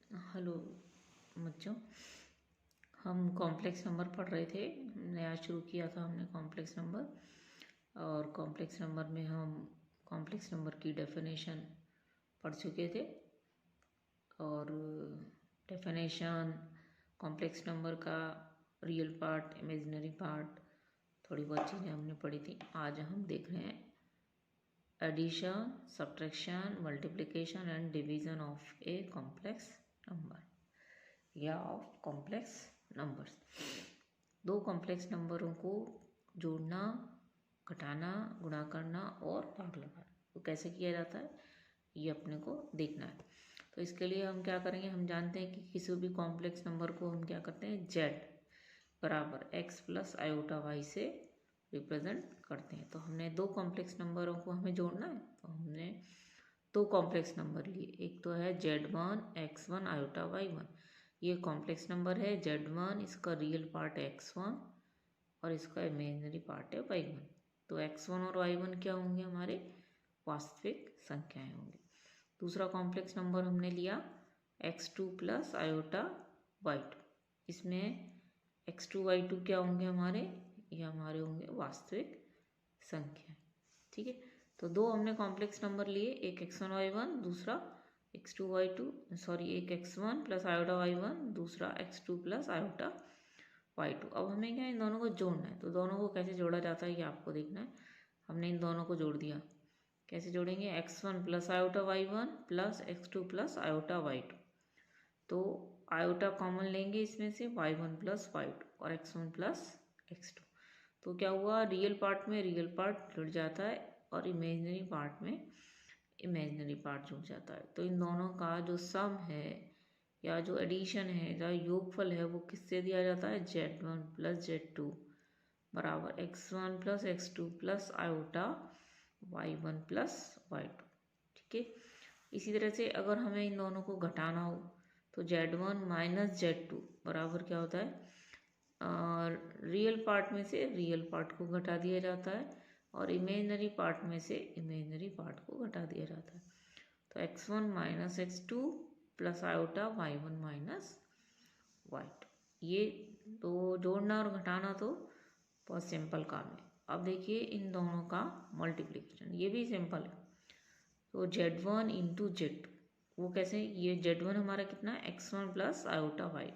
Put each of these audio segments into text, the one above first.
Hello बच्चों, हम complex number पढ़ रहे थे। हमने आज शुरू किया था हमने कॉम्प्लेक्स नंबर, और कॉम्प्लेक्स नंबर में हम कॉम्प्लेक्स नंबर की डेफिनेशन पढ़ चुके थे। और डेफिनेशन, कॉम्प्लेक्स नंबर का रियल पार्ट, इमेजिनरी पार्ट, थोड़ी बहुत चीज़ें हमने पढ़ी थी। आज हम देख रहे हैं addition, subtraction, multiplication and division of a complex number या ऑफ कॉम्प्लेक्स नंबर्स। दो कॉम्प्लेक्स नंबरों को जोड़ना, घटाना, गुणा करना और भाग लगाना, तो कैसे किया जाता है ये अपने को देखना है। तो इसके लिए हम क्या करेंगे, हम जानते हैं कि किसी भी कॉम्प्लेक्स नंबर को हम क्या करते हैं, जेड बराबर एक्स प्लस आयोटा वाई से रिप्रेजेंट करते हैं। तो हमने दो कॉम्प्लेक्स नंबरों को हमें जोड़ना है, तो हमने दो कॉम्प्लेक्स नंबर लिए। एक तो है Z1 X1 आयोटा Y1, ये कॉम्प्लेक्स नंबर है Z1, इसका रियल पार्ट है X1 और इसका इमेजिनरी पार्ट है Y1। तो X1 और Y1 क्या होंगे, हमारे वास्तविक संख्याएं होंगी। दूसरा कॉम्प्लेक्स नंबर हमने लिया X2 प्लस आयोटा Y2, इसमें X2 Y2 क्या होंगे हमारे, ये हमारे होंगे वास्तविक संख्या। ठीक है, तो दो हमने कॉम्प्लेक्स नंबर लिए, एक X1 Y1, दूसरा X2 Y2, सॉरी एक X1 प्लस आयोटा Y1, दूसरा X2 प्लस आयोटा Y2। अब हमें क्या इन दोनों को जोड़ना है, तो दोनों को कैसे जोड़ा जाता है ये आपको देखना है। हमने इन दोनों को जोड़ दिया, कैसे जोड़ेंगे, X1 plus iota Y1 plus X2 plus iota Y2। तो आयोटा कॉमन लेंगे इसमें से, Y1 प्लस Y2 और X1 प्लस X2। तो क्या हुआ, रियल पार्ट में रियल पार्ट जुड़ जाता है और इमेजिनरी पार्ट में इमेजिनरी पार्ट जुड़ जाता है। तो इन दोनों का जो सम है या जो एडिशन है या योगफल है वो किससे दिया जाता है, Z1 प्लस Z2 बराबर X1 plus X2 plus iota Y1 plus Y2। ठीक है, इसी तरह से अगर हमें इन दोनों को घटाना हो तो Z1 माइनस Z2 बराबर क्या होता है, रियल पार्ट में से रियल पार्ट को घटा दिया जाता है और इमेजिनरी पार्ट में से इमेजिनरी पार्ट को घटा दिया जाता है। तो X1 minus X2 plus iota Y1 minus Y2। ये तो जोड़ना और घटाना तो बहुत सिंपल काम है। अब देखिए इन दोनों का मल्टीप्लिकेशन, ये भी सिंपल है। तो Z1 इंटू Z2, वो कैसे, ये Z1 हमारा कितना है, X1 प्लस आयोटा Y,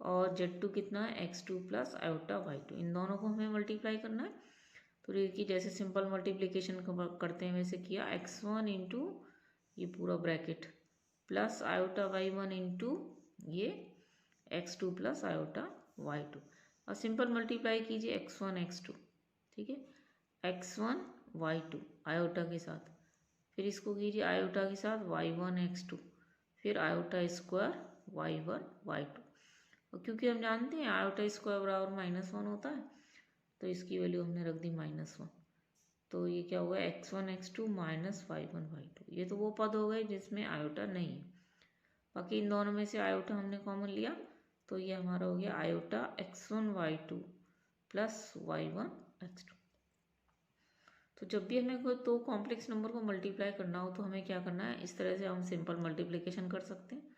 और Z2 कितना है, X2 प्लस आयोटा Y2। इन दोनों को हमें मल्टीप्लाई करना है। तो देखिए जैसे सिंपल मल्टीप्लिकेशन करते हैं वैसे किया, X1 इंटू ये पूरा bracket plus iota Y1 into ये X2 प्लस आयोटा Y2, और सिंपल मल्टीप्लाई कीजिए X1 X2। ठीक है, X1 Y2 आयोटा के साथ, फिर इसको कीजिए आयोटा के साथ Y1 X2, फिर आयोटा स्क्वायर Y1 Y2। और क्योंकि हम जानते हैं आयोटा स्क्वायर बराबर -1 होता है, तो इसकी वैल्यू हमने रख दी -1। तो ये क्या होगा, X1 X2 minus Y1 Y2। ये तो वो पद हो गए जिसमें आयोटा नहीं है। बाकी इन दोनों में से आयोटा हमने कॉमन लिया, तो ये हमारा हो गया iota X1 Y2 plus Y1 X2। तो जब भी हमें कोई दो कॉम्प्लेक्स नंबर को मल्टीप्लाई करना हो तो हमें क्या करना है, इस तरह से हम सिंपल मल्टीप्लिकेशन कर सकते हैं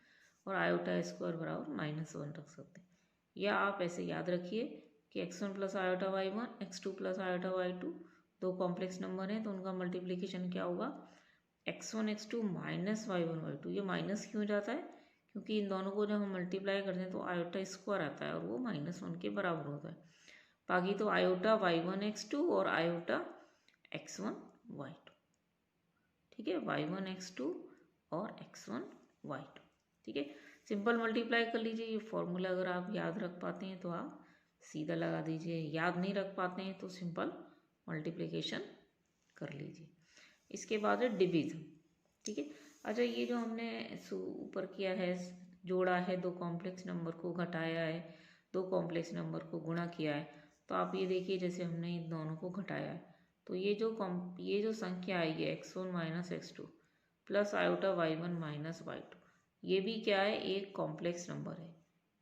और आयोटा स्क्वायर बराबर -1 रख सकते हैं। या आप ऐसे याद रखिए कि X1 plus iota Y1, X2 plus iota Y2 दो कॉम्प्लेक्स नंबर हैं, तो उनका मल्टीप्लिकेशन क्या होगा, X1 X2 minus Y1 Y2। ये माइनस क्यों जाता है, क्योंकि इन दोनों को जब हम मल्टीप्लाई करते हैं तो आयोटा स्क्वायर आता है और वो -1 के बराबर होता है। बाकी तो आयोटा Y1 X2 और आयोटा X1 Y2। ठीक है, Y1 X2 और X1 Y2। ठीक है, सिंपल मल्टीप्लाई कर लीजिए। ये फॉर्मूला अगर आप याद रख पाते हैं तो आप सीधा लगा दीजिए, याद नहीं रख पाते हैं तो सिंपल मल्टीप्लिकेशन कर लीजिए। इसके बाद है डिवीज़न। ठीक है, अच्छा ये जो हमने ऊपर किया है, जोड़ा है, दो कॉम्प्लेक्स नंबर को घटाया है, दो कॉम्प्लेक्स नंबर को गुणा किया है, तो आप ये देखिए जैसे हमने इन दोनों को घटाया है, तो ये जो संख्या आई है X1 minus X2 plus iota Y1 minus Y2, ये भी क्या है, एक कॉम्प्लेक्स नंबर है।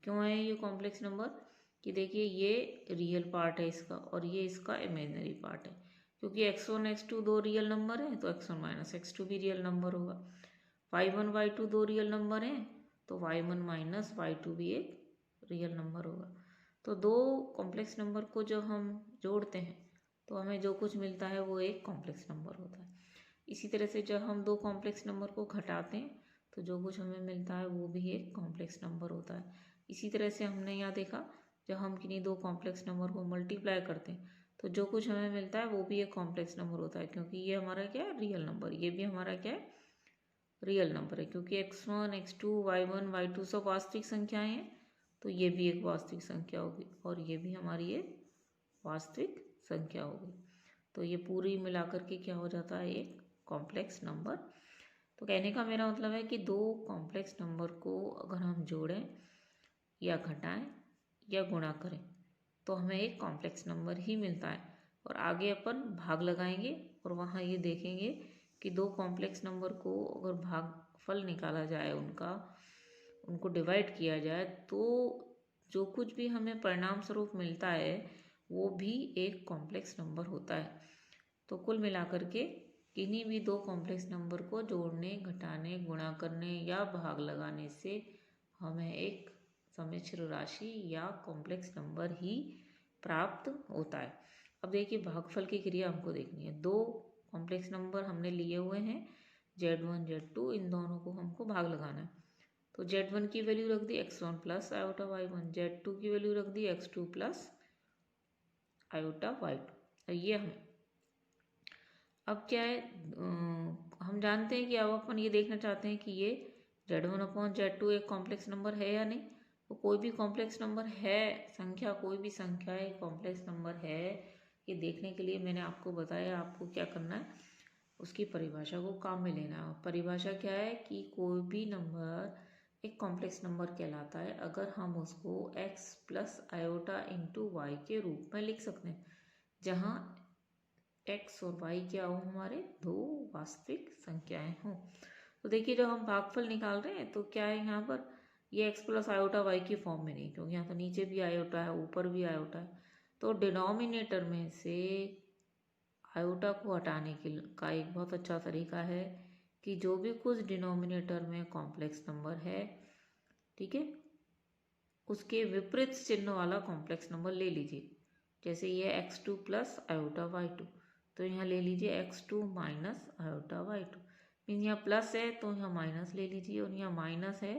क्यों है ये कॉम्प्लेक्स नंबर, कि देखिए ये रियल पार्ट है इसका और ये इसका इमेजिनरी पार्ट है। क्योंकि X1 X2 दो रियल नंबर है तो X1 माइनस X2 भी रियल नंबर होगा। Y1 Y2 दो रियल नंबर हैं तो y1 माइनस y2 भी एक रियल नंबर होगा। तो दो कॉम्प्लेक्स नंबर को जब हम जोड़ते हैं तो हमें जो कुछ मिलता है वो एक कॉम्प्लेक्स नंबर होता है। इसी तरह से जब हम दो कॉम्प्लेक्स नंबर को घटाते हैं तो जो कुछ हमें मिलता है वो भी एक कॉम्प्लेक्स नंबर होता है। इसी तरह से हमने यहाँ देखा, जब हम किन्हीं दो कॉम्प्लेक्स नंबर को मल्टीप्लाई करते हैं तो जो कुछ हमें मिलता है वो भी एक कॉम्प्लेक्स नंबर होता है, क्योंकि ये हमारा क्या है, रियल नंबर। ये भी हमारा क्या है, रियल नंबर है, क्योंकि x1 x2 y1 y2 सब वास्तविक संख्याएं हैं, तो ये भी एक वास्तविक संख्या होगी और ये भी हमारी एक वास्तविक संख्या होगी। तो ये पूरी मिलाकर के क्या हो जाता है, एक कॉम्प्लेक्स नंबर। तो कहने का मेरा मतलब है कि दो कॉम्प्लेक्स नंबर को अगर हम जोड़ें या घटाएं या गुणा करें तो हमें एक कॉम्प्लेक्स नंबर ही मिलता है। और आगे अपन भाग लगाएंगे और वहाँ ये देखेंगे कि दो कॉम्प्लेक्स नंबर को अगर भागफल निकाला जाए, उनको डिवाइड किया जाए, तो जो कुछ भी हमें परिणाम स्वरूप मिलता है वो भी एक कॉम्प्लेक्स नंबर होता है। तो कुल मिलाकर के किन्हीं भी दो कॉम्प्लेक्स नंबर को जोड़ने, घटाने, गुणा करने या भाग लगाने से हमें एक सम्मिश्र राशि या कॉम्प्लेक्स नंबर ही प्राप्त होता है। अब देखिए भागफल की क्रिया हमको देखनी है। दो कॉम्प्लेक्स नंबर हमने लिए हुए हैं z1 z2, इन दोनों को हमको भाग लगाना है। तो z1 की वैल्यू रख दी x1 plus iota y1, z2 की वैल्यू रख दी x2 प्लस आयोटा y2। ये हमें अब क्या है, हम जानते हैं कि अब अपन ये देखना चाहते हैं कि ये z1 अपॉन z2 एक कॉम्प्लेक्स नंबर है या नहीं। तो कोई भी कॉम्प्लेक्स नंबर है, संख्या कोई भी संख्या एक कॉम्प्लेक्स नंबर है, ये देखने के लिए मैंने आपको बताया आपको क्या करना है, उसकी परिभाषा को काम में लेना है। परिभाषा क्या है कि कोई भी नंबर एक कॉम्प्लेक्स नंबर कहलाता है अगर हम उसको x plus iota into y के रूप में लिख सकते हैं, जहाँ x और y क्या हो, हमारे दो वास्तविक संख्याएं हों। तो देखिए जब हम भागफल निकाल रहे हैं तो क्या है, यहाँ पर ये x प्लस आयोटा वाई की फॉर्म में नहीं, क्योंकि यहाँ तो नीचे भी आयोटा है ऊपर भी आयोटा है। तो डिनोमिनेटर में से आयोटा को हटाने का एक बहुत अच्छा तरीका है कि जो भी कुछ डिनोमिनेटर में कॉम्प्लेक्स नंबर है, ठीक है, उसके विपरीत चिन्ह वाला कॉम्प्लेक्स नंबर ले लीजिए। जैसे ये x2 प्लस आयोटा y2, तो यहाँ ले लीजिए x2 minus iota y2। Mean यहाँ प्लस है तो यहाँ माइनस ले लीजिए, और यहाँ माइनस है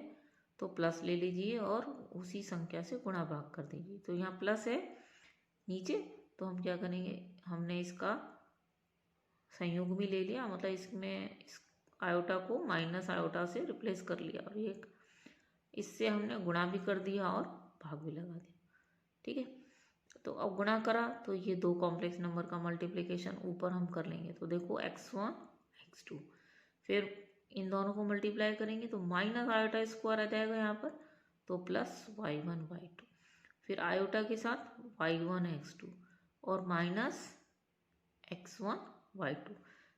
तो प्लस ले लीजिए और उसी संख्या से गुणा भाग कर दीजिए। तो यहाँ प्लस है नीचे, तो हम क्या करेंगे, हमने इसका संयोग भी ले लिया, मतलब इसमें इस आयोटा को माइनस आयोटा से रिप्लेस कर लिया, और एक इससे हमने गुणा भी कर दिया और भाग भी लगा दिया। ठीक है, तो अब गुणा करा तो ये दो कॉम्प्लेक्स नंबर का मल्टीप्लिकेशन ऊपर हम कर लेंगे। तो देखो x1 x2, फिर इन दोनों को मल्टीप्लाई करेंगे तो माइनस आयोटा स्क्वायर आ जाएगा यहाँ पर, तो प्लस y1 y2, फिर आयोटा के साथ y1 x2 और माइनस x1 y2।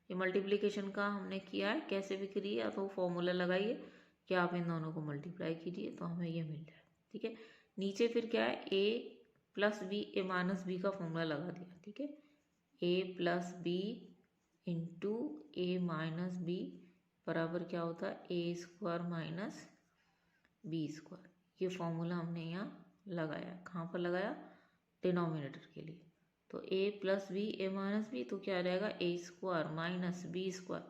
ये मल्टीप्लिकेशन का हमने किया है, कैसे भी करिए, या तो फॉर्मूला लगाइए कि आप इन दोनों को मल्टीप्लाई कीजिए तो हमें ये मिल जाए। ठीक है, नीचे फिर क्या है, a plus B A minus b का फॉर्मूला लगा दिया। ठीक है, a plus b into a minus b बराबर क्या होता है, a square minus B square. ये फॉर्मूला हमने यहाँ लगाया, कहाँ पर लगाया, डिनोमिनेटर के लिए। तो a plus B A minus B, तो क्या रहेगा, A square minus B square,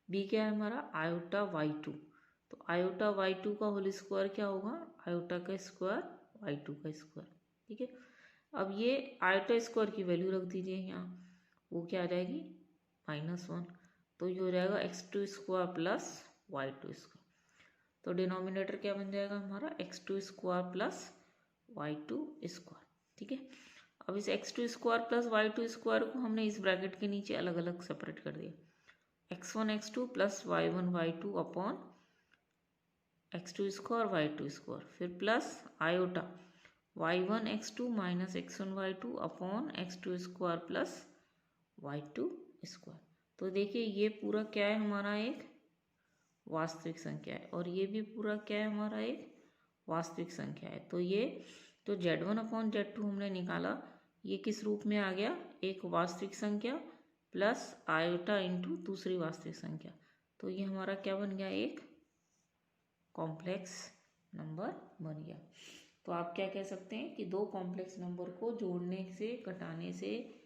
B क्या है हमारा, आयोटा y2, तो आयोटा y2 का होल स्क्वायर क्या होगा, आयोटा का स्क्वायर y2 का स्क्वायर। ठीक है, अब ये आयोटा स्क्वायर की वैल्यू रख दीजिए यहाँ, वो क्या आ जाएगी, -1, तो ये हो जाएगा x2 square plus y2 square. तो डिनोमिनेटर क्या बन जाएगा हमारा, x2 square plus y2 square. ठीक है, अब इस x2 square plus y2 square को हमने इस ब्रैकेट के नीचे अलग अलग सेपरेट कर दिया, x1 x2 plus y1 y2 upon x2 square y2 square, फिर plus iota y1 x2 minus x1 y2 upon x2 square plus y2 square. तो देखिए ये पूरा क्या है, हमारा एक वास्तविक संख्या है, और ये भी पूरा क्या है, हमारा एक वास्तविक संख्या है। तो ये तो z1 अपॉन z2 हमने निकाला, ये किस रूप में आ गया, एक वास्तविक संख्या प्लस आयोटा इंटू दूसरी वास्तविक संख्या। तो ये हमारा क्या बन गया, एक कॉम्प्लेक्स नंबर बन गया। तो आप क्या कह सकते हैं कि दो कॉम्प्लेक्स नंबर को जोड़ने से, घटाने से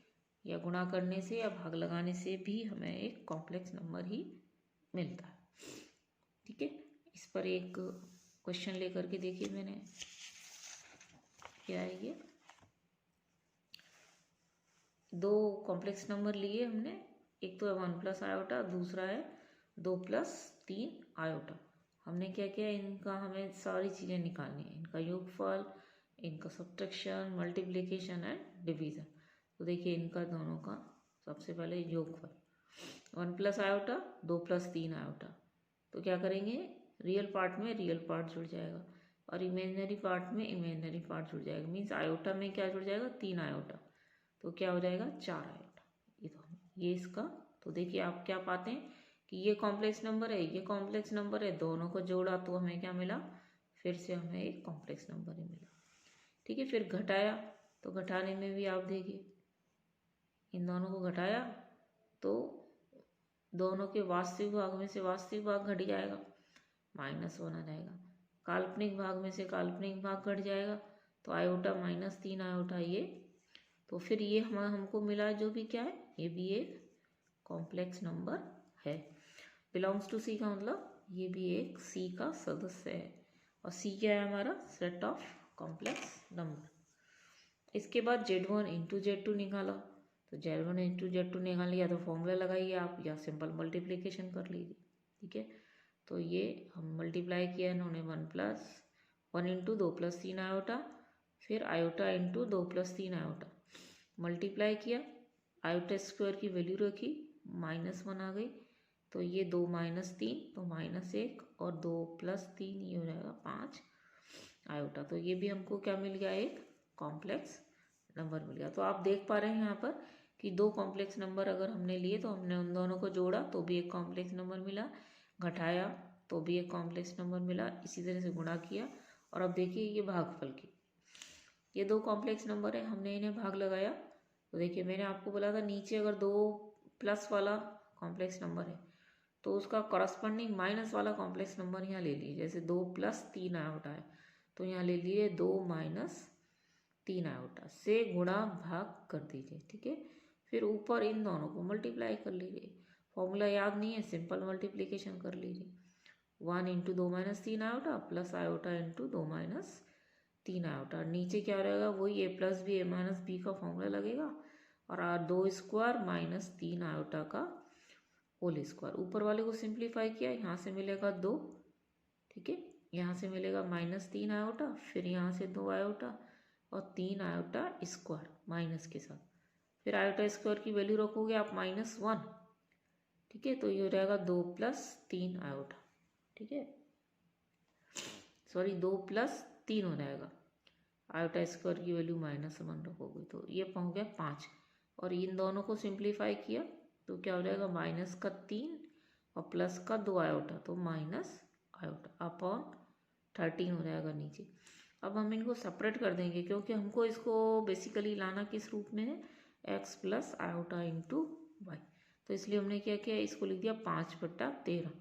या गुणा करने से या भाग लगाने से भी हमें एक कॉम्प्लेक्स नंबर ही मिलता है। ठीक है, इस पर एक क्वेश्चन लेकर के देखिए मैंने, क्या है ये, दो कॉम्प्लेक्स नंबर लिए हमने, एक तो है 1 प्लस आयोटा, दूसरा है 2 प्लस 3 आयोटा। हमने क्या किया, इनका हमें सारी चीज़ें निकालनी है, इनका योगफल, इनका सब्ट्रैक्शन, मल्टीप्लिकेशन एंड डिवीज़न। तो देखिए इनका दोनों का सबसे पहले योगफल, 1 प्लस आयोटा 2 प्लस 3 आयोटा। तो क्या करेंगे, रियल पार्ट में रियल पार्ट जुड़ जाएगा और इमेजिनरी पार्ट में इमेजिनरी पार्ट जुड़ जाएगा। मीन्स आयोटा में क्या जुड़ जाएगा, 3 आयोटा, तो क्या हो जाएगा 4 आयोटा। ये इसका, तो देखिए आप क्या पाते हैं कि ये कॉम्प्लेक्स नंबर है, ये कॉम्प्लेक्स नंबर है, दोनों को जोड़ा तो हमें क्या मिला, फिर से हमें एक कॉम्प्लेक्स नंबर ही मिला। ठीक है, फिर घटाया, तो घटाने में भी आप देखिए इन दोनों को घटाया तो दोनों के वास्तविक भाग में से वास्तविक भाग घट जाएगा, -1 आ जाएगा। काल्पनिक भाग में से काल्पनिक भाग घट जाएगा, तो आयोटा -3 आयोटा ये। तो फिर ये हमको मिला जो भी क्या है, ये भी एक कॉम्प्लेक्स नंबर है। बिलोंग्स टू सी का मतलब ये भी एक सी का सदस्य है। और सी क्या है हमारा, सेट ऑफ कॉम्प्लेक्स नंबर। इसके बाद Z1 इंटू Z2 निकाला, तो Z1 इंटू Z2 निकाल लिया, तो फॉर्मूला लगाइए आप या सिंपल मल्टीप्लिकेशन कर लीजिए। ठीक है, तो ये हम मल्टीप्लाई किया इन्होंने 1 इंटू 2 प्लस 3 आयोटा, फिर iota into 2 plus 3 iota, multiply किया, आयोटा स्क्वायर की वैल्यू रखी, -1 आ गई, तो ये 2 - 3 तो -1 और 2 प्लस 3 ये हो जाएगा 5 आयोटा। तो ये भी हमको क्या मिल गया, एक कॉम्प्लेक्स नंबर मिल गया। तो आप देख पा रहे हैं यहाँ पर कि दो कॉम्प्लेक्स नंबर अगर हमने लिए तो हमने उन दोनों को जोड़ा तो भी एक कॉम्प्लेक्स नंबर मिला, घटाया तो भी एक कॉम्प्लेक्स नंबर मिला, इसी तरह से गुणा किया। और अब देखिए ये भागफल की, ये दो कॉम्प्लेक्स नंबर है, हमने इन्हें भाग लगाया, तो देखिए मैंने आपको बोला था नीचे अगर 2 प्लस वाला कॉम्प्लेक्स नंबर है तो उसका करस्पॉन्डिंग माइनस वाला कॉम्प्लेक्स नंबर यहाँ ले लीजिए। जैसे 2 प्लस 3 आयोटा है तो यहाँ ले लीजिए 2 माइनस 3 आयोटा से गुणा भाग कर दीजिए। ठीक है, फिर ऊपर इन दोनों को मल्टीप्लाई कर लीजिए, फॉर्मूला याद नहीं है, सिंपल मल्टीप्लिकेशन कर लीजिए। 1 into 2 minus 3 iota plus iota into 2 minus 3 iota, नीचे क्या रहेगा, वही a plus b a minus b का फॉर्मूला लगेगा और 2 स्क्वायर माइनस 3 आयोटा का होल स्क्वायर। ऊपर वाले को सिंप्लीफाई किया, यहाँ से मिलेगा 2, ठीक है, यहाँ से मिलेगा -3 आयोटा, फिर यहाँ से 2 आयोटा और 3 आयोटा स्क्वायर माइनस के साथ, फिर आयोटा स्क्वायर की वैल्यू रखोगे आप -1। ठीक है, तो ये हो जाएगा 2 प्लस 3 आयोटा, ठीक है, सॉरी 2 प्लस 3 हो जाएगा, आयोटा स्क्वायर की वैल्यू -1 रखोगे तो ये पहुँच गया 5। और इन दोनों को सिंप्लीफाई किया तो क्या हो जाएगा, -3 और प्लस का 2 आयोटा, तो माइनस आयोटा अपॉन 13 हो जाएगा नीचे। अब हम इनको सेपरेट कर देंगे क्योंकि हमको इसको बेसिकली लाना किस रूप में है, x plus iota into y. तो इसलिए हमने क्या किया, इसको लिख दिया 5/13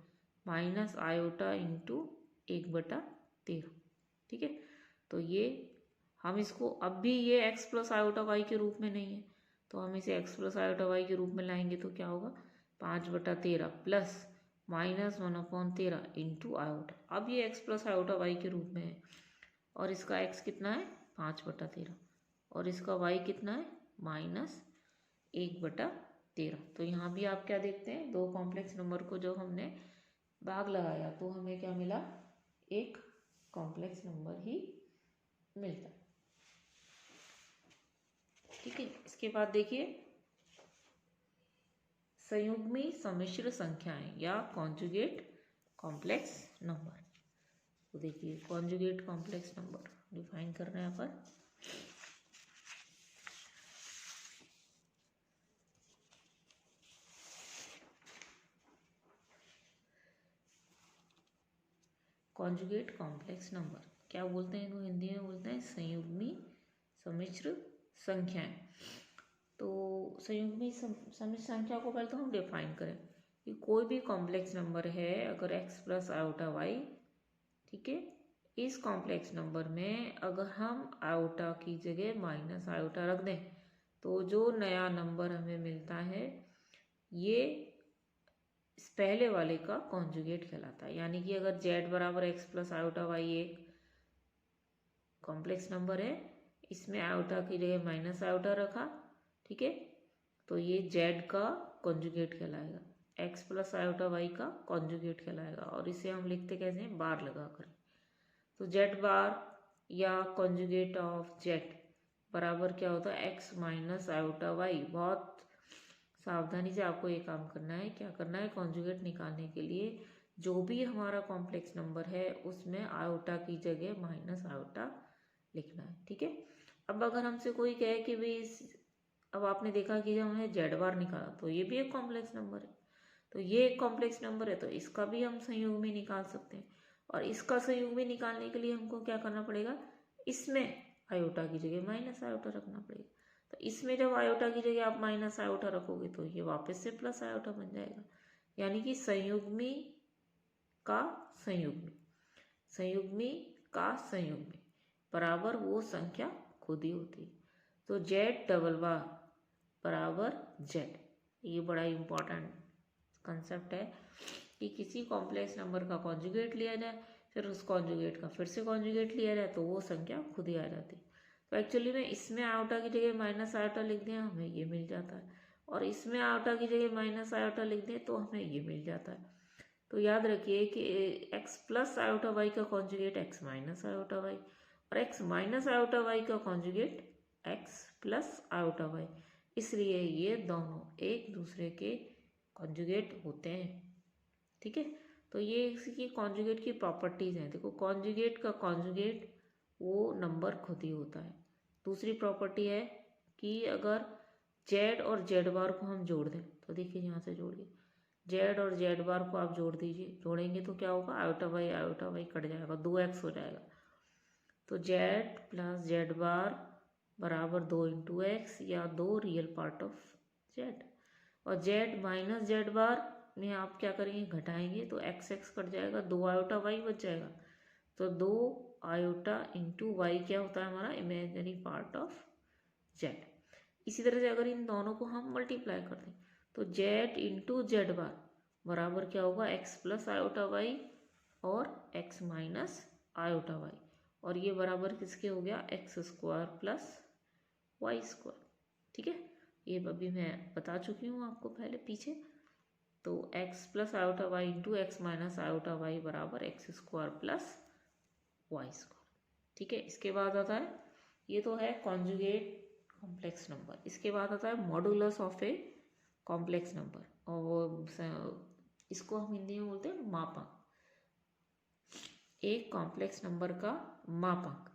माइनस आयोटा इंटू 1/13। ठीक है, तो ये हम इसको, अब भी ये x प्लस आयोटा वाई के रूप में नहीं है तो हम इसे x प्लस आयोटा वाई के रूप में लाएंगे तो क्या होगा, 5/13 प्लस -1/13 इंटू आयोटा। अब ये x प्लस आयोटा वाई के रूप में है और इसका x कितना है 5/13 और इसका y कितना है -1/13। तो यहाँ भी आप क्या देखते हैं, दो कॉम्प्लेक्स नंबर को जो हमने भाग लगाया तो हमें क्या मिला, एक कॉम्प्लेक्स नंबर ही मिलता है। ठीक है, इसके बाद देखिए संयुग्मी सम्मिश्र संख्याएं या कॉन्जुगेट कॉम्प्लेक्स नंबर। तो देखिए कॉन्जुगेट कॉम्प्लेक्स नंबर डिफाइन कर रहे हैं यहाँ पर, कॉन्जुगेट कॉम्प्लेक्स नंबर क्या बोलते हैं, इनको हिंदी में बोलते हैं संयुग्मी सम्मिश्र संख्याएं। तो संयुग्मी सम्मिश्र संख्या को पहले तो हम डिफाइन करें कि कोई भी कॉम्प्लेक्स नंबर है, अगर x प्लस आयोटा वाई, ठीक है, इस कॉम्प्लेक्स नंबर में अगर हम आयोटा की जगह माइनस आयोटा रख दें तो जो नया नंबर हमें मिलता है ये इस पहले वाले का कॉन्जुगेट कहलाता है। यानी कि अगर z बराबर एक्स प्लस आयोटा वाई एक कॉम्प्लेक्स नंबर है, इसमें आयोटा की जगह माइनस आयोटा रखा, ठीक है, तो ये z का कॉन्जुगेट कहलाएगा, x प्लस आयोटा वाई का कॉन्जुगेट कहलाएगा। और इसे हम लिखते कैसे हैं, बार लगा कर। तो z बार या कॉन्जुगेट ऑफ z बराबर क्या होता है, x माइनस आयोटा वाई। बहुत सावधानी से आपको ये काम करना है। क्या करना है, कॉन्जुगेट निकालने के लिए जो भी हमारा कॉम्प्लेक्स नंबर है उसमें आयोटा की जगह माइनस आयोटा लिखना है, ठीक है। अब अगर हमसे कोई कहे कि भाई अब आपने देखा कि जब हमने जेड बार निकाला तो ये भी एक कॉम्प्लेक्स नंबर है, तो ये एक कॉम्प्लेक्स नंबर है तो इसका भी हम संयोग में निकाल सकते हैं। और इसका संयोग में निकालने के लिए हमको क्या करना पड़ेगा, इसमें आयोटा की जगह माइनस आयोटा रखना पड़ेगा। तो इसमें जब आयोटा की जगह आप माइनस आयोटा रखोगे तो ये वापस से प्लस आयोटा बन जाएगा। यानी कि संयुग्मी का संयुग्मी, संयुग्मी का संयुग्मी बराबर वो संख्या खुद ही होती है। तो जेड डबल बार बराबर जेड, ये बड़ा इम्पोर्टेंट कंसेप्ट है कि किसी कॉम्प्लेक्स नंबर का कॉन्जुगेट लिया जाए, फिर उस कॉन्जुगेट का फिर से कॉन्जुगेट लिया जाए तो वो संख्या खुद ही आ जाती है। तो एक्चुअली में इसमें आयोटा की जगह माइनस आयोटा लिख दें हमें ये मिल जाता है, और इसमें आयोटा की जगह माइनस आयोटा लिख दें तो हमें ये मिल जाता है। तो याद रखिए कि x प्लस आयोटा वाई का conjugate x minus iota y, और x माइनस आयोटा वाई का conjugate x plus iota y. इसलिए ये दोनों एक दूसरे के कॉन्जुगेट होते हैं, ठीक है। तो ये इसकी कॉन्जुगेट की प्रॉपर्टीज़ हैं। देखो कॉन्जुगेट का कॉन्जुगेट वो नंबर खुद ही होता है। दूसरी प्रॉपर्टी है कि अगर z और z बार को हम जोड़ दें, तो देखिए यहाँ से जोड़िए, z और z बार को आप जोड़ दीजिए, जोड़ेंगे तो क्या होगा, आयोटा वाई कट जाएगा, 2x हो जाएगा। तो z प्लस z बार बराबर 2 इंटू एक्स या 2 रियल पार्ट ऑफ z, और z माइनस z बार में आप क्या करेंगे, घटाएंगे तो x कट जाएगा, 2 आयोटा वाई बच जाएगा। तो 2 आयोटा इंटू वाई क्या होता है हमारा इमेजिनरी पार्ट ऑफ z। इसी तरह से अगर इन दोनों को हम मल्टीप्लाई कर दें तो z इंटू जेड बार बराबर क्या होगा, x प्लस आयोटा वाई और x माइनस आयोटा वाई, और ये बराबर किसके हो गया, x square plus Y square, ठीक है। ये अभी मैं बता चुकी हूँ आपको पहले पीछे। तो x plus iota Y into X minus iota Y बराबर x square plus Y square, ठीक है। इसके बाद आता है, ये तो है कॉन्जुगेट कॉम्प्लेक्स नंबर। इसके बाद आता है modulus of a complex number, और वो इसको हम हिंदी में बोलते हैं मापांक, एक कॉम्प्लेक्स नंबर का मापांक।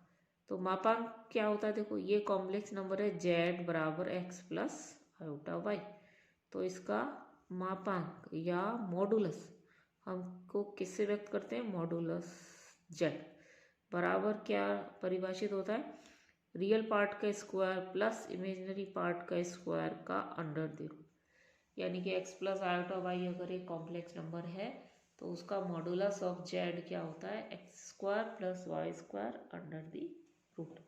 तो मापांक क्या होता है, देखो ये कॉम्प्लेक्स नंबर है z बराबर x प्लस आयोटा वाई, तो इसका मापांक या मॉडुलस हमको किससे व्यक्त करते हैं, मॉडुलस z बराबर क्या परिभाषित होता है, रियल पार्ट का स्क्वायर प्लस इमेजिनरी पार्ट का स्क्वायर का अंडर द रूट। यानी कि x प्लस आयोटा वाई अगर एक कॉम्प्लेक्स नंबर है तो उसका मॉडुलस ऑफ z क्या होता है, x square plus Y square under the root.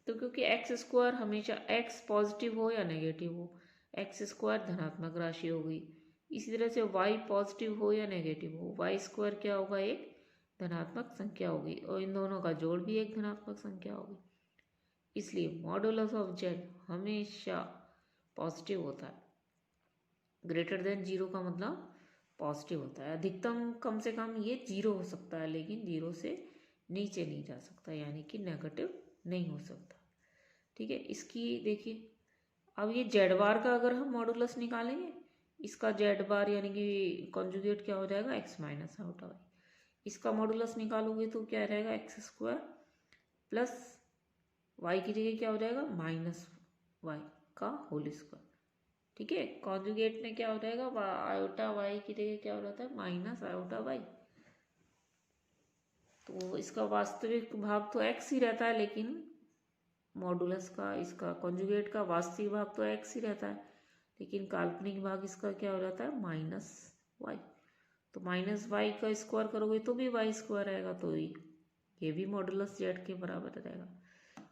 तो क्योंकि एक्स स्क्वायर हमेशा x पॉजिटिव हो या नेगेटिव हो, एक्स स्क्वायर धनात्मक राशि होगी, इसी तरह से y पॉजिटिव हो या नेगेटिव हो, वाई स्क्वायर क्या होगा, एक धनात्मक संख्या होगी, और इन दोनों का जोड़ भी एक धनात्मक संख्या होगी। इसलिए मॉडुलस ऑफ z हमेशा पॉजिटिव होता है, ग्रेटर देन 0 का मतलब पॉजिटिव होता है। अधिकतम कम से कम ये 0 हो सकता है, लेकिन 0 से नीचे नहीं जा सकता, यानी कि नेगेटिव नहीं हो सकता, ठीक है। इसकी देखिए, अब ये जेड बार का अगर हम मॉडुलस निकालेंगे, इसका जेड बार यानी कि कॉन्जुगेट क्या हो जाएगा, एक्स माइनस आयोटा वाई, इसका मॉडुलस निकालोगे तो क्या रहेगा, एक्स स्क्वायर प्लस वाई की जगह क्या हो जाएगा, माइनस वाई का होल स्क्वायर, ठीक है। कॉन्जुगेट में क्या हो जाएगा, आयोटा वाई की जगह क्या हो जाता है, माइनस आयोटा वाई। तो इसका वास्तविक भाग तो x ही रहता है, लेकिन मॉडुलस का, इसका कॉन्जुगेट का वास्तविक भाग तो x ही रहता है, लेकिन काल्पनिक भाग इसका क्या हो जाता है, माइनस वाई। तो माइनस वाई का स्क्वायर करोगे तो भी वाई स्क्वायर आएगा, तो ये भी मॉडुलस जेड के बराबर रहेगा।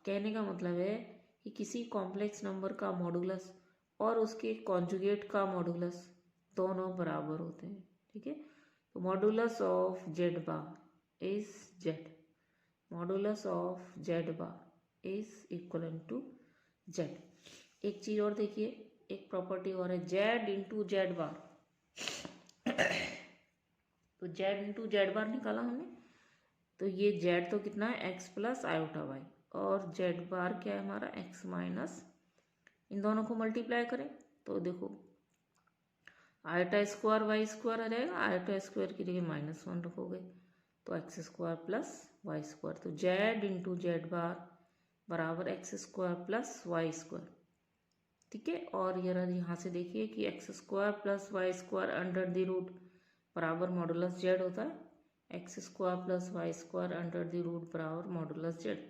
कहने का मतलब है कि किसी कॉम्प्लेक्स नंबर का मॉडुलस और उसके कॉन्जुगेट का मॉडुलस दोनों बराबर होते हैं। ठीक है, तो modulus of z bar is z, modulus of z bar is equal to z. एक चीज और देखिए, एक प्रॉपर्टी और है, जेड इंटू जेड बार। तो जेड इंटू जेड बार निकाला हमने, तो ये जेड तो कितना है एक्स प्लस आयोटा वाई, और जेड बार क्या है हमारा एक्स माइनस, इन दोनों को मल्टीप्लाई करें तो देखो आयोटा स्क्वायर वाई स्क्वायर आ जाएगा, आयोटा स्क्वायर की जगह -1 रखोगे तो x square plus Y square. तो जेड इंटू जेड बार बराबर x square plus Y square. ठीक है, और यहाँ से देखिए कि x square plus Y square under the root बराबर मॉडुलस जेड होता है, x square plus Y square under the root बराबर मॉडुलस जेड।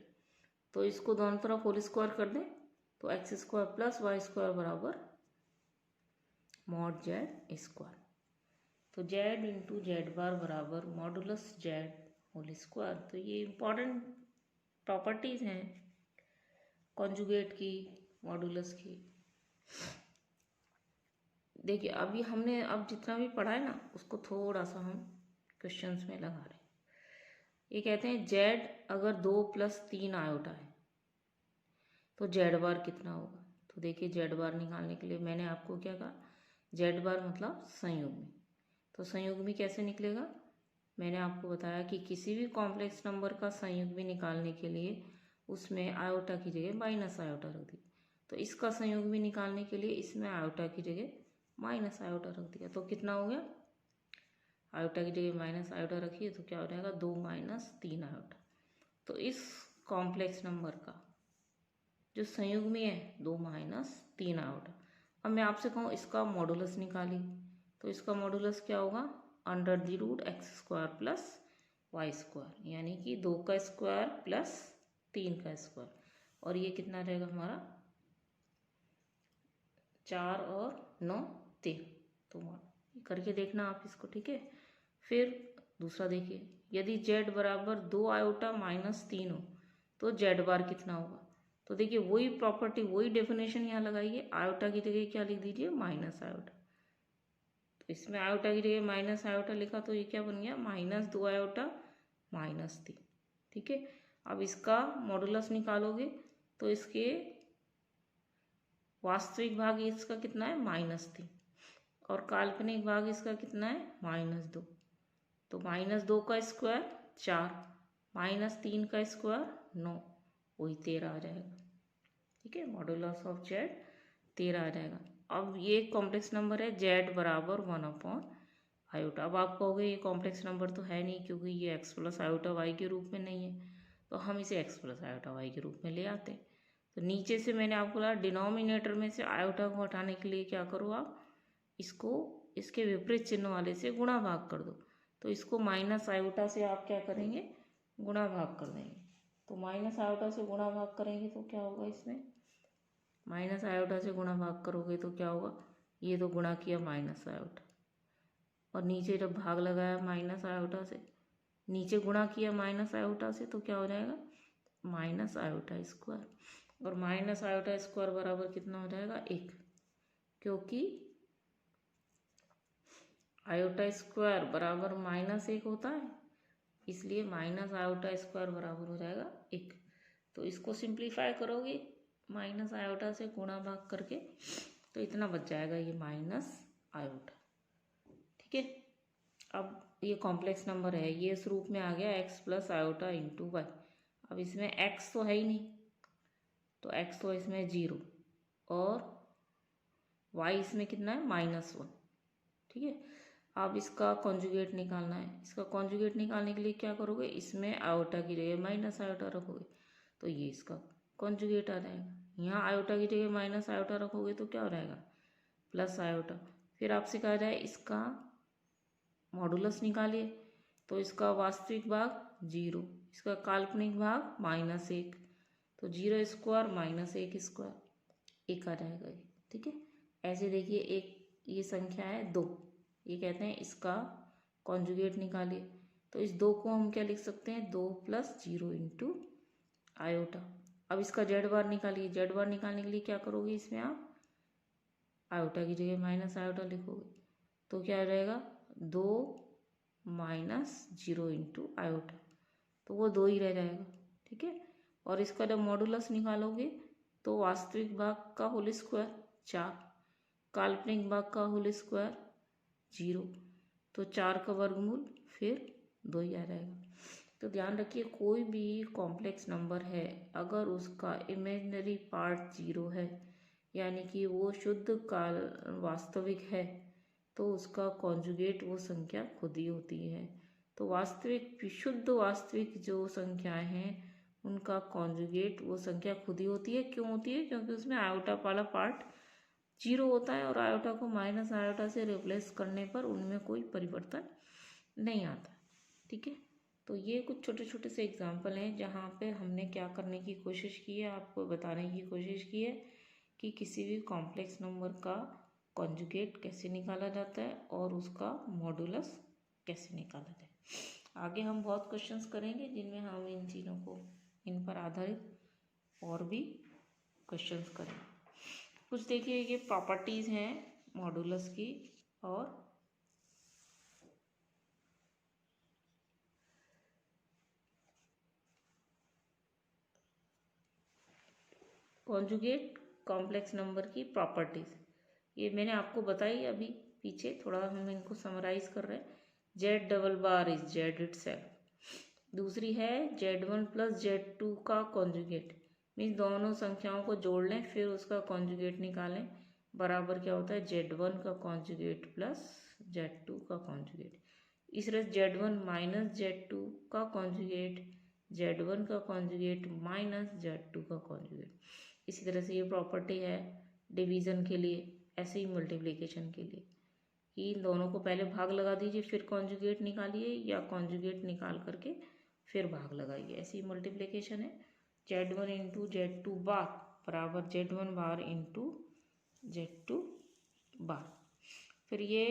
तो इसको दोनों तरफ होल स्क्वायर कर दें तो x square plus Y square बराबर मॉड जेड स्क्वायर। तो जेड इंटू जेड बार बराबर मॉडुलस जेड होल स्क्वायर। तो ये इंपॉर्टेंट प्रॉपर्टीज हैं कॉन्जुगेट की, मॉडुलस की। देखिए अभी हमने अब जितना भी पढ़ा है ना उसको थोड़ा सा हम क्वेश्चंस में लगा रहे हैं। ये कहते हैं जेड अगर 2 + 3 आयोटा है तो जेड बार कितना होगा। तो देखिए जेड बार निकालने के लिए मैंने आपको क्या कहा, जेड बार मतलब संयुग्मी। तो संयुग्मी कैसे निकलेगा, मैंने आपको बताया कि किसी भी कॉम्प्लेक्स नंबर का संयुग्मी निकालने के लिए उसमें आयोटा की जगह माइनस आयोटा रख दी। तो इसका संयुग्मी निकालने के लिए इसमें आयोटा की जगह माइनस आयोटा रख दिया, तो कितना हो गया, आयोटा की जगह माइनस आयोटा रखिए तो क्या हो जाएगा 2 - 3 आयोटा। तो इस कॉम्प्लेक्स नंबर का जो संयुग्मी है 2 - 3 आयोटा। अब मैं आपसे कहूँ इसका मॉडुलस निकालिए, तो इसका मॉडुलस क्या होगा, under the root x square plus Y square, यानी कि 2 का स्क्वायर प्लस 3 का स्क्वायर, और ये कितना रहेगा हमारा 4 और 9 13। तो करके देखना आप इसको। ठीक है, फिर दूसरा देखिए, यदि जेड बराबर 2 आयोटा -3 हो तो जेड बार कितना होगा। तो देखिए वही प्रॉपर्टी वही डेफिनेशन यहाँ लगाइए, आयोटा की जगह क्या लिख दीजिए माइनस आयोटा। तो इसमें आयोटा की जगह माइनस आयोटा लिखा तो ये क्या बन गया -2 आयोटा -3। ठीक है, अब इसका मॉडुलस निकालोगे तो इसके वास्तविक भाग इसका कितना है -3 और काल्पनिक भाग इसका कितना है -2। तो -2 का स्क्वायर 4, -3 का स्क्वायर 9, वही 13 आ जाएगा। ठीक है, मॉडुलस ऑफ जेड 13 आ जाएगा। अब ये कॉम्प्लेक्स नंबर है जेड बराबर 1/आयोटा। अब आप कहोगे ये कॉम्प्लेक्स नंबर तो है नहीं क्योंकि ये एक्स प्लस आयोटा वाई के रूप में नहीं है, तो हम इसे एक्स प्लस आयोटा वाई के रूप में ले आते हैं। तो नीचे से मैंने आपको बोला डिनोमिनेटर में से आयोटा को हटाने के लिए क्या करो आप, इसको इसके विपरीत चिन्ह वाले से गुणा भाग कर दो। तो इसको माइनस आयोटा से आप क्या करेंगे, गुणा भाग कर देंगे। तो माइनस आयोटा से गुणा भाग करेंगे तो क्या होगा, इसमें माइनस आयोटा से गुणा भाग करोगे तो क्या होगा, ये तो गुणा किया माइनस आयोटा, और नीचे जब भाग लगाया माइनस आयोटा से, नीचे गुणा किया माइनस आयोटा से, तो क्या हो जाएगा माइनस आयोटा स्क्वायर, और माइनस आयोटा स्क्वायर बराबर कितना हो जाएगा 1, क्योंकि आयोटा स्क्वायर बराबर -1 होता है, इसलिए माइनस आयोटा स्क्वायर बराबर हो जाएगा 1। तो इसको सिंप्लीफाई करोगे माइनस आयोटा से गुणा भाग करके तो इतना बच जाएगा ये माइनस आयोटा। ठीक है, अब ये कॉम्प्लेक्स नंबर है, ये इस रूप में आ गया x plus iota into y. अब इसमें एक्स तो है ही नहीं, तो एक्स तो इसमें 0 और वाई इसमें कितना है -1। ठीक है, अब इसका कॉन्जुगेट निकालना है। इसका कॉन्जुगेट निकालने के लिए क्या करोगे, इसमें आयोटा की जगह माइनस आयोटा रखोगे तो ये इसका कॉन्जुगेट आ जाएगा। यहाँ आयोटा की जगह माइनस आयोटा रखोगे तो क्या हो जाएगा प्लस आयोटा। फिर आपसे कहा जाए इसका मॉडुलस निकालिए, तो इसका वास्तविक भाग 0, इसका काल्पनिक भाग -1, तो 0 स्क्वायर -1 स्क्वायर 1 आ जाएगा ये। ठीक है, ऐसे देखिए एक ये संख्या है 2, ये कहते हैं इसका कॉन्जुगेट निकालिए, तो इस 2 को हम क्या लिख सकते हैं, 2 + 0 इंटू आयोटा। अब इसका जेड बार निकालिए। जेड बार निकालने के लिए क्या करोगे, इसमें आप आयोटा की जगह माइनस आयोटा लिखोगे, तो क्या हो जाएगा 2 - 0 इंटू आयोटा, तो वो 2 ही रह जाएगा। ठीक है, और इसका जब मॉडुलस निकालोगे तो वास्तविक भाग का होल स्क्वायर 4, काल्पनिक भाग का होल स्क्वायर 0, तो 4 का वर्गमूल फिर 2 ही आ जाएगा। तो ध्यान रखिए, कोई भी कॉम्प्लेक्स नंबर है अगर उसका इमेजिनरी पार्ट 0 है, यानी कि वो शुद्ध काल वास्तविक है, तो उसका कॉन्जुगेट वो संख्या खुद ही होती है। तो वास्तविक शुद्ध वास्तविक जो संख्याएं हैं उनका कॉन्जुगेट वो संख्या खुद ही होती है। क्यों होती है, क्योंकि उसमें आयोटा वाला पार्ट 0 होता है और आयोटा को माइनस आयोटा से रिप्लेस करने पर उनमें कोई परिवर्तन नहीं आता। ठीक है, तो ये कुछ छोटे छोटे से एग्जाम्पल हैं जहाँ पे हमने क्या करने की कोशिश की है, आपको बताने की कोशिश की है कि किसी भी कॉम्प्लेक्स नंबर का कॉन्जुगेट कैसे निकाला जाता है और उसका मॉडुलस कैसे निकाला जाए। आगे हम बहुत क्वेश्चंस करेंगे जिनमें हम इन चीज़ों को, इन पर आधारित और भी क्वेश्चंस करेंगे। कुछ देखिए, ये प्रॉपर्टीज़ हैं मॉडुलस की और कॉन्जुगेट कॉम्प्लेक्स नंबर की प्रॉपर्टीज़, ये मैंने आपको बताई अभी पीछे, थोड़ा हम इनको समराइज कर रहे हैं। Z double bar is Z itself. दूसरी है Z1 + Z2 का कॉन्जुगेट, मीन्स दोनों संख्याओं को जोड़ लें फिर उसका कॉन्जुगेट निकालें, बराबर क्या होता है Z1 का कॉन्जुगेट प्लस Z2 का कॉन्जुगेट। इस तरह Z1 - Z2 का कॉन्जुगेट, Z1 का कॉन्जुगेट माइनस Z2 का कॉन्जुगेट। इसी तरह से ये प्रॉपर्टी है डिवीज़न के लिए, ऐसे ही मल्टीप्लिकेशन के लिए कि इन दोनों को पहले भाग लगा दीजिए फिर कॉन्जुगेट निकालिए, या कॉन्जुगेट निकाल करके फिर भाग लगाइए, ऐसी मल्टीप्लिकेशन है। Z1 इंटू Z2 बार बराबर Z1 बार इंटू Z2 बार। फिर ये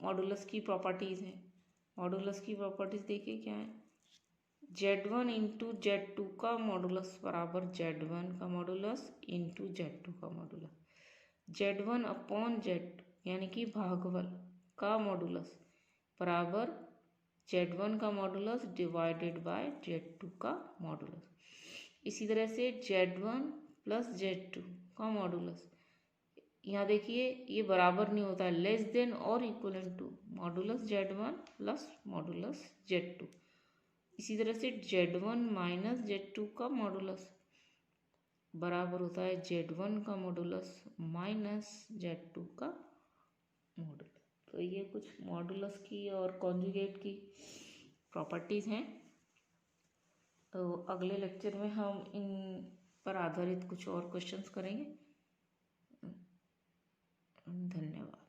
मॉडुलस की प्रॉपर्टीज़ हैं। मॉडुलस की प्रॉपर्टीज़ देखिए क्या है, Z1 इंटू Z2 का मॉडुलस बराबर Z1 का मॉडुलस इंटू Z2 का मॉडुलस। Z1 अपॉन Z2 यानी कि भागफल का मॉडुलस बराबर Z1 का मॉडुलस डिवाइडेड बाय Z2 का मॉडुलस। इसी तरह से Z1 + Z2 का मॉडुलस, यहाँ देखिए ये बराबर नहीं होता है, लेस देन और equivalent to modulus Z1 plus modulus Z2। इसी तरह से Z1 - Z2 का मॉडुलस बराबर होता है Z1 का मॉडुलस माइनस Z2 का मॉडुलस। तो ये कुछ मॉडुलस की और कॉन्जुगेट की प्रॉपर्टीज़ हैं। तो अगले लेक्चर में हम इन पर आधारित कुछ और क्वेश्चंस करेंगे। धन्यवाद।